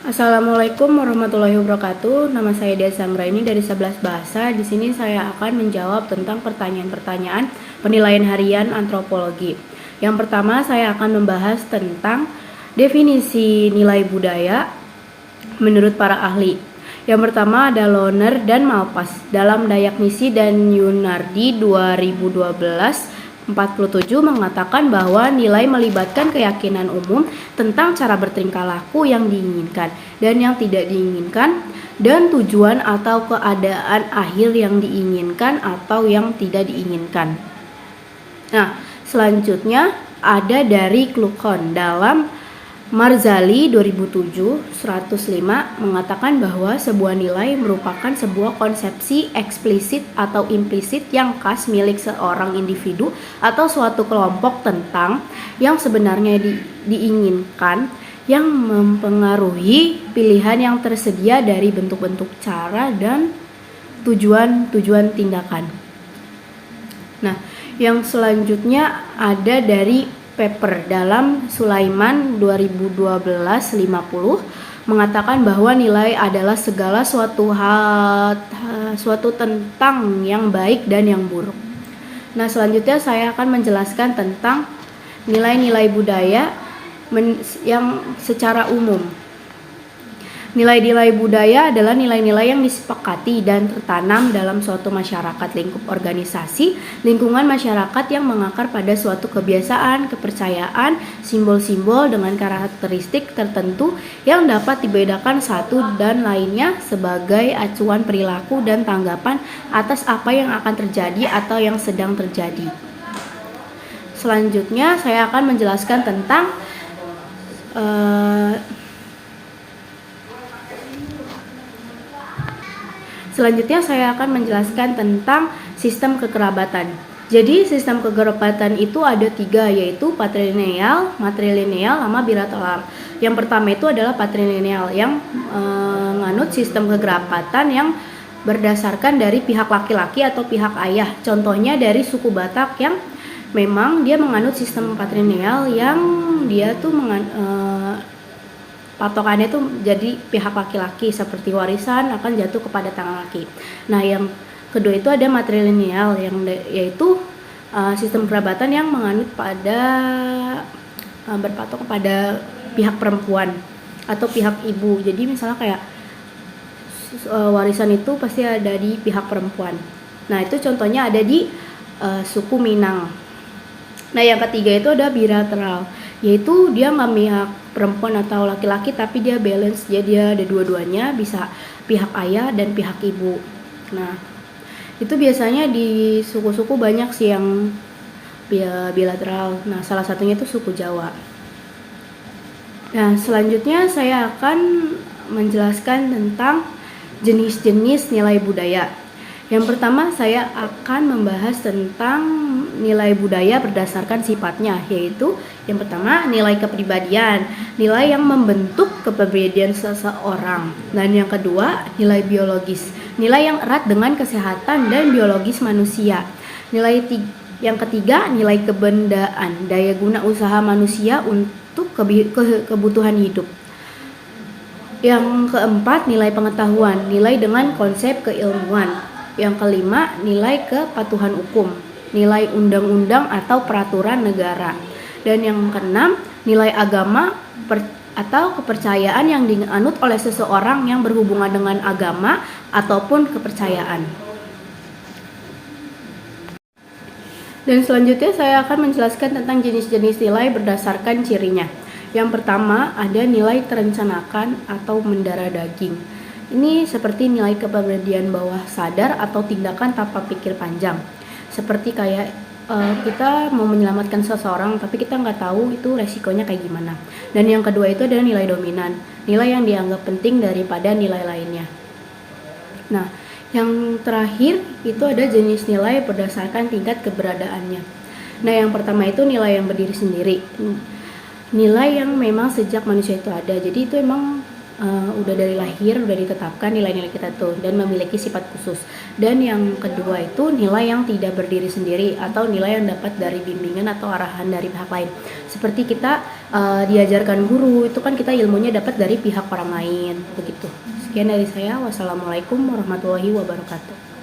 Assalamualaikum warahmatullahi wabarakatuh. Nama saya Dea Anggraini dari 11 Bahasa. Di sini saya akan menjawab tentang pertanyaan-pertanyaan penilaian harian antropologi. Yang pertama, saya akan membahas tentang definisi nilai budaya menurut para ahli. Yang pertama ada Lohner dan Malpass dalam Dayaknisi dan Yunardi 2012 47 mengatakan bahwa nilai melibatkan keyakinan umum tentang cara bertingkah laku yang diinginkan dan yang tidak diinginkan, dan tujuan atau keadaan akhir yang diinginkan atau yang tidak diinginkan. Nah, selanjutnya ada dari Kluckhohn dalam Marzali 2007-105 mengatakan bahwa sebuah nilai merupakan sebuah konsepsi eksplisit atau implisit yang khas milik seorang individu atau suatu kelompok tentang yang sebenarnya diinginkan, yang mempengaruhi pilihan yang tersedia dari bentuk-bentuk cara dan tujuan-tujuan tindakan. Nah, yang selanjutnya ada dari paper dalam Sulaiman 2012-50 mengatakan bahwa nilai adalah segala suatu tentang yang baik dan yang buruk. Nah, selanjutnya saya akan menjelaskan tentang nilai-nilai budaya yang secara umum. Nilai-nilai budaya adalah nilai-nilai yang disepakati dan tertanam dalam suatu masyarakat, lingkup organisasi, lingkungan masyarakat yang mengakar pada suatu kebiasaan, kepercayaan, simbol-simbol dengan karakteristik tertentu yang dapat dibedakan satu dan lainnya sebagai acuan perilaku dan tanggapan atas apa yang akan terjadi atau yang sedang terjadi. Selanjutnya saya akan menjelaskan tentang sistem kekerabatan. Jadi sistem kekerabatan itu ada 3, yaitu patrilineal, matrilineal, sama bilateral. Yang pertama itu adalah patrilineal yang menganut sistem kekerabatan yang berdasarkan dari pihak laki-laki atau pihak ayah. Contohnya dari suku Batak yang memang dia menganut sistem patrilineal yang dia tuh patokannya itu jadi pihak laki-laki, seperti warisan akan jatuh kepada tangan laki. Nah, yang kedua itu ada matrilineal yang yaitu sistem kerabatan yang menganut pada berpatok kepada pihak perempuan atau pihak ibu. Jadi misalnya kayak warisan itu pasti ada di pihak perempuan. Nah, itu contohnya ada di suku Minang. Nah, yang ketiga itu ada bilateral, yaitu dia nggak pihak perempuan atau laki-laki, tapi dia balance, jadi dia ada dua-duanya, bisa pihak ayah dan pihak ibu. Nah, itu biasanya di suku-suku banyak sih yang bilateral. Nah, salah satunya itu suku Jawa. Nah, selanjutnya saya akan menjelaskan tentang jenis-jenis nilai budaya. Yang pertama saya akan membahas tentang nilai budaya berdasarkan sifatnya, yaitu yang pertama nilai kepribadian, nilai yang membentuk kepribadian seseorang. Dan yang kedua nilai biologis, nilai yang erat dengan kesehatan dan biologis manusia. Yang ketiga nilai kebendaan, daya guna usaha manusia untuk kebutuhan hidup. Yang keempat nilai pengetahuan, nilai dengan konsep keilmuan. Yang kelima, nilai kepatuhan hukum, nilai undang-undang atau peraturan negara. Dan yang keenam, nilai agama atau kepercayaan yang dianut oleh seseorang yang berhubungan dengan agama ataupun kepercayaan. Dan selanjutnya saya akan menjelaskan tentang jenis-jenis nilai berdasarkan cirinya. Yang pertama, ada nilai terencanakan atau mendarah daging. Ini seperti nilai kepribadian bawah sadar atau tindakan tanpa pikir panjang. Seperti kayak kita mau menyelamatkan seseorang tapi kita nggak tahu itu resikonya kayak gimana. Dan yang kedua itu adalah nilai dominan, nilai yang dianggap penting daripada nilai lainnya. Nah, yang terakhir itu ada jenis nilai berdasarkan tingkat keberadaannya. Nah, yang pertama itu nilai yang berdiri sendiri. Nilai yang memang sejak manusia itu ada. Jadi itu emang udah dari lahir udah ditetapkan nilai-nilai kita tuh dan memiliki sifat khusus. Dan yang kedua itu nilai yang tidak berdiri sendiri atau nilai yang dapat dari bimbingan atau arahan dari pihak lain. Seperti kita diajarkan guru, itu kan kita ilmunya dapat dari pihak orang lain begitu. Sekian dari saya. Wassalamualaikum warahmatullahi wabarakatuh.